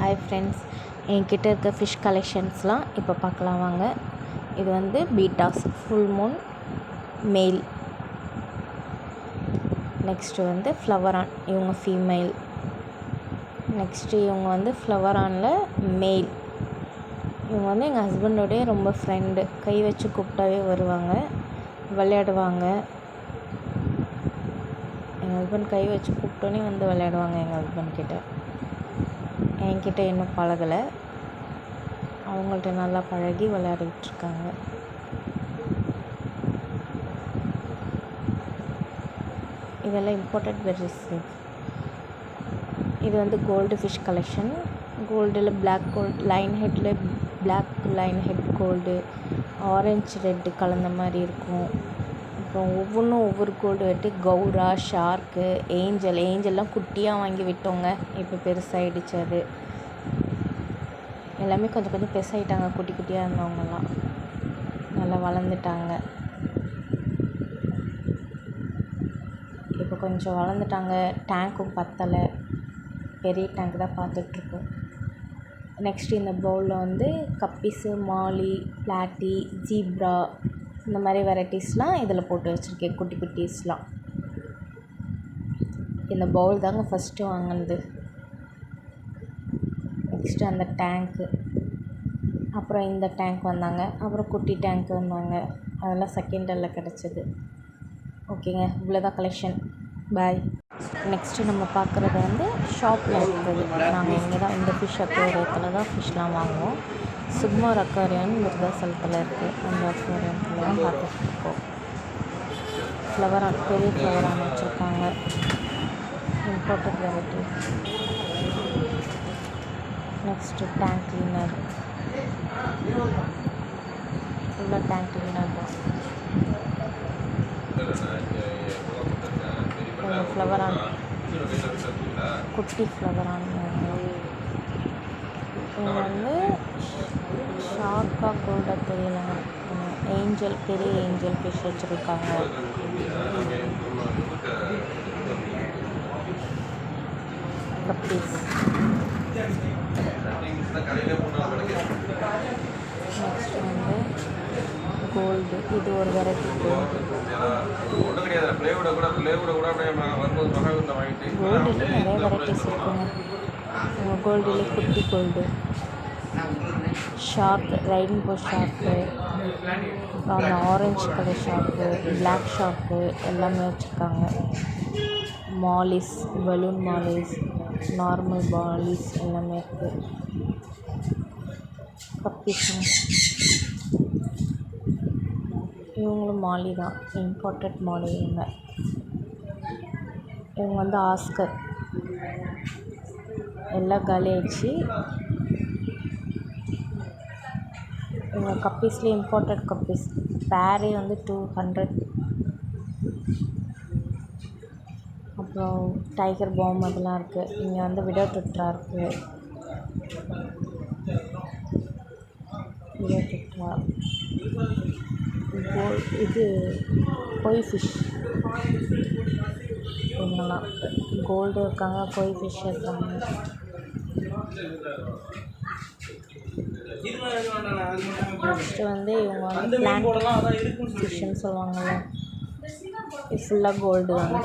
Hi friends, என்கிட்ட இருக்க fish கலெக்ஷன்ஸ்லாம் இப்போ பார்க்கலாம் வாங்க. இது வந்து பீட்டாஸ் ஃபுல் மூன் மேல். நெக்ஸ்ட்டு வந்து ஃப்ளவரான், இவங்க ஃபீமேல். நெக்ஸ்ட்டு இவங்க வந்து ஃப்ளவரானில் மேல். இவங்க வந்து எங்கள் ஹஸ்பண்டோடைய ரொம்ப ஃப்ரெண்டு. கை வச்சு கூப்பிட்டாவே வருவாங்க, விளையாடுவாங்க. எங்கள் ஹஸ்பண்ட் கை வச்சு கூப்பிட்டோன்னே வந்து விளையாடுவாங்க எங்கள் ஹஸ்பண்ட் கிட்ட. என்கிட்ட இன்னும் பழகலை, அவங்கள்ட்ட நல்லா பழகி விளையாடிட்டுருக்காங்க. இதெல்லாம் இம்போர்ட்டட் வெரைட்டிஸ். இது வந்து கோல்டு ஃபிஷ் கலெக்ஷன். கோல்டில் பிளாக் கோல்டு, லைன் ஹெட்டில் black line head gold, orange red கலந்த மாதிரி இருக்கும். அப்புறம் ஒவ்வொன்றும் ஒவ்வொரு கோல்டு வெட்டு. கௌரா, ஷார்க்கு, ஏஞ்சல்லாம் குட்டியாக வாங்கி விட்டோங்க, இப்போ பெருசாகிடுச்சு. அது எல்லாமே கொஞ்சம் கொஞ்சம் பெருசாகிட்டாங்க. குட்டி குட்டியாக இருந்தவங்கலாம் நல்லா வளர்ந்துட்டாங்க. இப்போ கொஞ்சம் வளர்ந்துட்டாங்க. டேங்க்கும் பத்தலை, பெரிய டேங்க் தான் பார்த்துட்ருக்கோம். நெக்ஸ்ட்டு இந்த பவுலில் வந்து கப்பீஸு, மாலி, பிளாட்டி, ஜீப்ரா, இந்த மாதிரி வெரைட்டிஸ்லாம் இதில் போட்டு வச்சுருக்கேன். குட்டி குட்டீஸ்லாம். இந்த பவுல் தாங்க ஃபஸ்ட்டு வாங்கினது. நெக்ஸ்ட்டு அந்த டேங்க்கு, அப்புறம் இந்த டேங்க் வந்தாங்க, அப்புறம் குட்டி டேங்க் வந்தாங்க. அதெல்லாம் செகண்டரில் கிடச்சிது. ஓகேங்க, இவ்வளோதான் கலெக்ஷன். பாய். நெக்ஸ்ட்டு நம்ம பார்க்குறது வந்து ஷாப்பில் இருக்குது. நாங்கள் இங்கே தான் இந்த ஃபிஷ் அக்வேரியத்தில் தான் ஃபிஷ்லாம் வாங்குவோம். சுக்மார் அக்வேரியம் விருதாசலத்தில் இருக்குது. அந்த அக்வேரியத்தில் தான் பார்த்துட்ருக்கோம். ஃப்ளவரான், பெரிய ஃப்ளவரான் வச்சுருக்காங்க. Imported variety. Next tank cleaner. ஃபுல்லாக டேங்க் கிளீனர் தான். ஃப்ளவரான், குட்டி ஃப்ளவரான். இது வந்து ஷார்க்கா கோல்டாக தெரியலங்க. ஏஞ்சல், பெரிய ஏஞ்சல் ஃபிஷ் வச்சுருக்காங்க. கப்பீஸ். நெக்ஸ்ட் வந்து கோல்டு. இது ஒரு வெரைட்டி கோல்டு. கோல்டுல நிறைய வெரைட்டிஸ் இருக்குங்க. கோல்டுல குட்டி கோல்டு, ஷார்க்கு, ரெயின்போ ஷார்க்கு, அப்புறம் அந்த orange colour shark, black shark எல்லாமே வச்சுருக்காங்க. Mollies, balloon mollies, normal mollies எல்லாமே இருக்குது. கப்பீஸுங்க, இவங்களும் மாலி தான், இம்போர்ட்டட் மாலி. இவங்க வந்து ஆஸ்கர். எல்லாம் காலி ஆயிடுச்சு. இவங்க கப்பீஸ்லேயே இம்போர்ட்டட் கப்பீஸ். பேரே வந்து 200. அப்புறம் டைகர் பாம் அதெல்லாம் இருக்குது. இங்கே வந்து விடோ டெட்ரா இருக்குது. Widow tetra. இது கொய் ஃபிஷ். இவங்கெல்லாம் கோல்டு இருக்காங்க, கொய் ஃபிஷ் இருக்காங்க. நெக்ஸ்ட்டு வந்து இவங்க வந்து பிளான்ட் ஃபிஷ்ஷுன்னு சொல்லுவாங்கள்ல, இது ஃபுல்லாக கோல்டு தாங்க.